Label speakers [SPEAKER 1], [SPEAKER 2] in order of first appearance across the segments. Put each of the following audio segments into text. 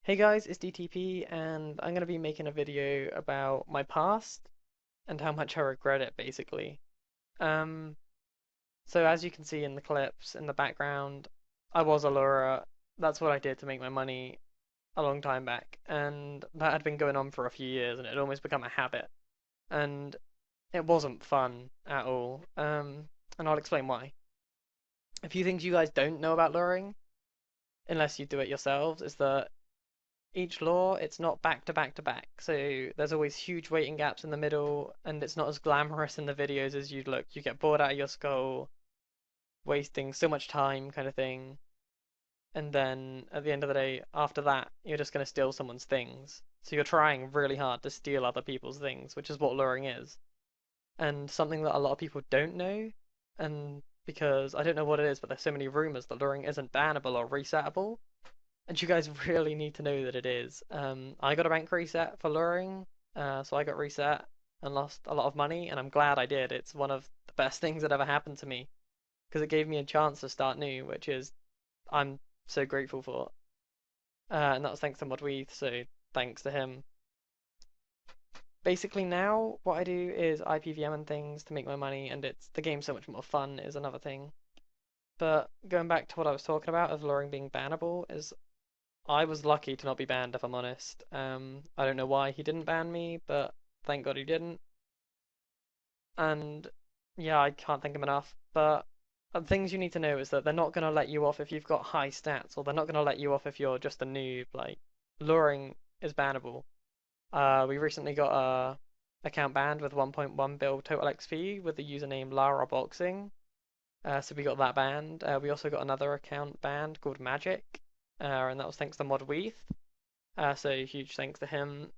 [SPEAKER 1] Hey guys, it's DTP, and I'm going to be making a video about my past and how much I regret it, basically. Um, so as you can see in the clips in the background, I was a lurer. That's what I did to make my money a long time back, and that had been going on for a few years, and it had almost become a habit, and it wasn't fun at all. And I'll explain why. A few things you guys don't know about luring, unless you do it yourselves, is that each law, it's not back to back to back. So there's always huge waiting gaps in the middle, and it's not as glamorous in the videos as you'd look. You get bored out of your skull, wasting so much time, kind of thing. And then at the end of the day, after that, you're just going to steal someone's things. So you're trying really hard to steal other people's things, which is what luring is. And something that a lot of people don't know, and because I don't know what it is, but there's so many rumors that luring isn't bannable or resettable. And you guys really need to know that it is. I got a bank reset for luring, so I got reset and lost a lot of money, and I'm glad I did. It's one of the best things that ever happened to me because it gave me a chance to start new, which is I'm so grateful for. And that was thanks to Modweeth, so thanks to him. Basically, now what I do is IPVM and things to make my money, and it's the game's so much more fun is another thing. But going back to what I was talking about of luring being bannable is I was lucky to not be banned, if I'm honest. I don't know why he didn't ban me, but thank God he didn't. And yeah, I can't think of enough. But the things you need to know is that they're not going to let you off if you've got high stats, or they're not going to let you off if you're just a noob. Like, luring is bannable. We recently got a account banned with 1.1 bill total XP with the username Lara Boxing. So we got that banned. We also got another account banned called Magic, and that was thanks to Modweeth. So huge thanks to him.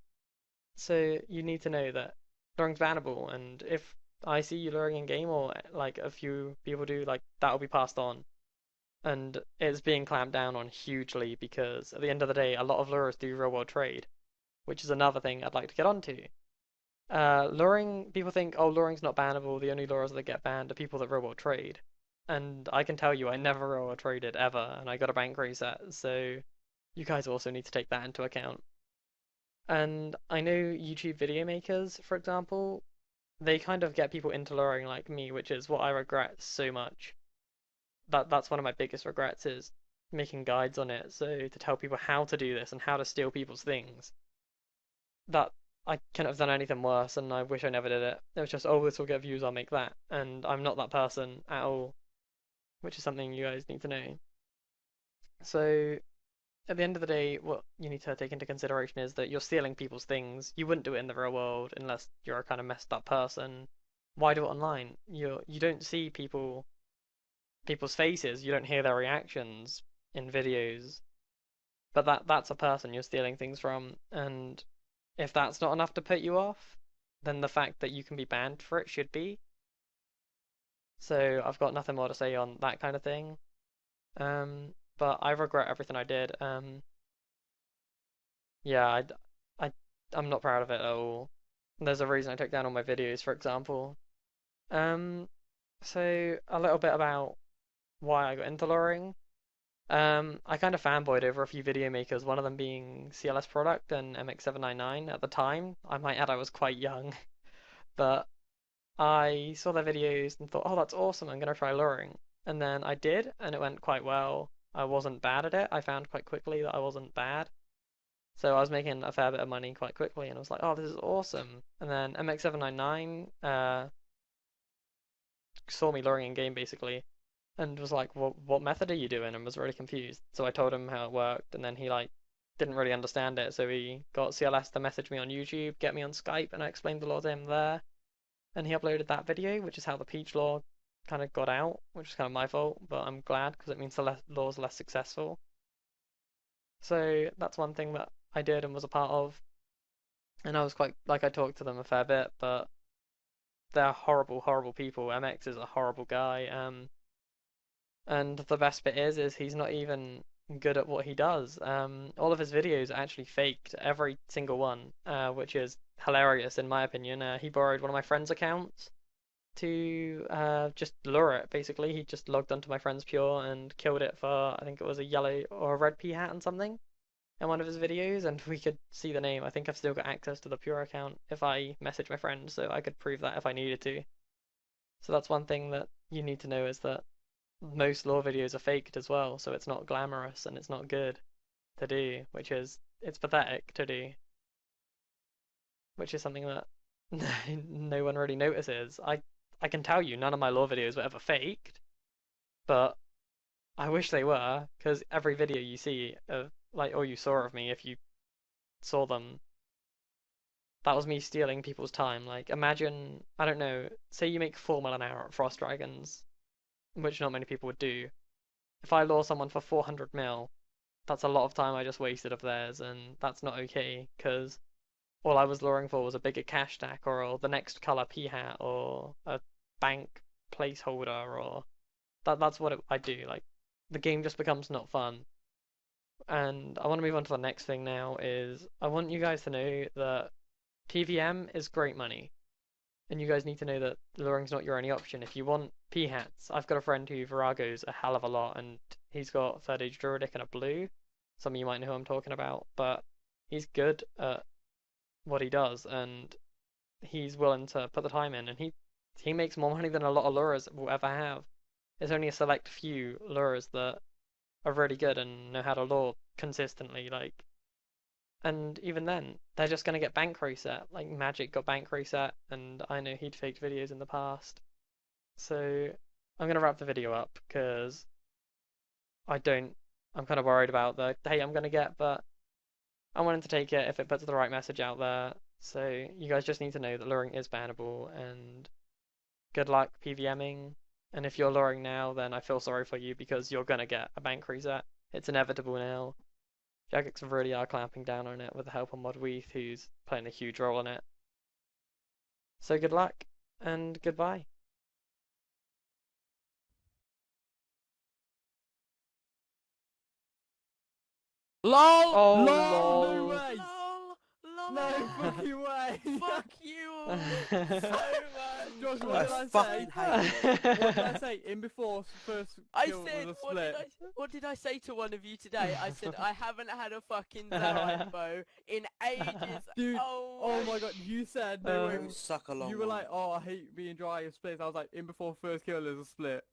[SPEAKER 1] So you need to know that luring's bannable, and if I see you luring in game or like a few people do, like that'll be passed on. And it's being clamped down on hugely because at the end of the day, a lot of lurers do real world trade, which is another thing I'd like to get onto. Luring, people think, oh, luring's not bannable. The only lurers that get banned are people that real world trade. And I can tell you, I never real world traded ever, and I got a bank reset. So you guys also need to take that into account. And I know YouTube video makers, for example, they kind of get people into luring like me, which is what I regret so much. That's one of my biggest regrets is making guides on it. So to tell people how to do this and how to steal people's things, that I couldn't have done anything worse, and I wish I never did it. It was just, oh, this will get views, I'll make that, and I'm not that person at all, which is something you guys need to know. So at the end of the day, what you need to take into consideration is that you're stealing people's things. You wouldn't do it in the real world unless you're a kind of messed up person. Why do it online? You don't see people's faces, you don't hear their reactions in videos. But that's a person you're stealing things from, and if that's not enough to put you off, then the fact that you can be banned for it should be. So I've got nothing more to say on that kind of thing. But I regret everything I did. Yeah, I, I'm not proud of it at all. There's a reason I took down all my videos, for example. Um, so a little bit about why I got into luring. I kind of fanboyed over a few video makers, one of them being CLS Product and MX799 at the time. I might add I was quite young, but I saw their videos and thought, oh, that's awesome, I'm gonna try luring. And then I did, and it went quite well. I wasn't bad at it. I found quite quickly that I wasn't bad. So I was making a fair bit of money quite quickly, and I was like, oh, this is awesome. And then MX799 saw me luring in game basically, and was like, what method are you doing? And was really confused. So I told him how it worked, and then he like didn't really understand it. So he got CLS to message me on YouTube, get me on Skype, and I explained the law to him there. And he uploaded that video, which is how the Peach law kind of got out, which is kind of my fault, but I'm glad because it means the law's less successful. So that's one thing that I did and was a part of. And I was quite like I talked to them a fair bit, but they're horrible, horrible people. MX is a horrible guy. And the best bit is he's not even good at what he does. All of his videos are actually faked, every single one, which is hilarious in my opinion. He borrowed one of my friend's accounts to just lure it. Basically, he just logged onto my friend's pure and killed it for I think it was a yellow or a red pea hat and something. in one of his videos, and we could see the name. I think I've still got access to the Pure account if I message my friend, so I could prove that if I needed to. So that's one thing that you need to know is that most lore videos are faked as well, so it's not glamorous and it's not good to do, it's pathetic to do, which is something that no one really notices. I can tell you none of my lore videos were ever faked, but I wish they were, because every video you see of like or you saw of me, if you saw them, that was me stealing people's time. Like imagine, I don't know, say you make 4 mil an hour at Frost Dragons, which not many people would do. If I lure someone for 400 mil, that's a lot of time I just wasted of theirs, and that's not okay, because all I was luring for was a bigger cash stack or the next color P hat or a bank placeholder or that's what I do. Like the game just becomes not fun. And I want to move on to the next thing now is I want you guys to know that PVM is great money. And you guys need to know that luring's not your only option. If you want P hats, I've got a friend who Virago's a hell of a lot, and he's got Third Age Druidic and a blue. Some of you might know who I'm talking about, but he's good at what he does, and he's willing to put the time in, and he makes more money than a lot of lurers will ever have. There's only a select few lurers that are really good and know how to lure consistently, like, and even then, they're just gonna get bank reset. Like Magic got bank reset, and I know he'd faked videos in the past. So I'm gonna wrap the video up because I don't. I'm kind of worried about the hey I'm gonna get, but I'm willing to take it if it puts the right message out there. So you guys just need to know that luring is bannable, and good luck PVMing. And if you're luring now, then I feel sorry for you because you're gonna get a bank reset. It's inevitable now. Jagex really are clamping down on it with the help of Modweath, who's playing a huge role in it. So good luck, and goodbye.
[SPEAKER 2] LOL!
[SPEAKER 1] Oh
[SPEAKER 2] LOL! No
[SPEAKER 1] lol.
[SPEAKER 2] way!
[SPEAKER 3] Lol, lol,
[SPEAKER 2] No fucking way!
[SPEAKER 3] fuck you all so much.
[SPEAKER 2] Josh,
[SPEAKER 3] Oh,
[SPEAKER 2] what did I
[SPEAKER 3] so
[SPEAKER 2] say?
[SPEAKER 3] much.
[SPEAKER 2] What did I say? In before first
[SPEAKER 3] I
[SPEAKER 2] kill
[SPEAKER 3] said,
[SPEAKER 2] was a
[SPEAKER 3] what did
[SPEAKER 2] split.
[SPEAKER 3] what did I say to one of you today? I said I haven't had a fucking Zarine bow in ages.
[SPEAKER 2] Dude, oh
[SPEAKER 3] my
[SPEAKER 2] my god, you said, no way,
[SPEAKER 1] Uh,
[SPEAKER 4] You suck a long
[SPEAKER 2] you were
[SPEAKER 4] one.
[SPEAKER 2] like, oh, I hate being dry of splits. I was like, in before first kill is a split.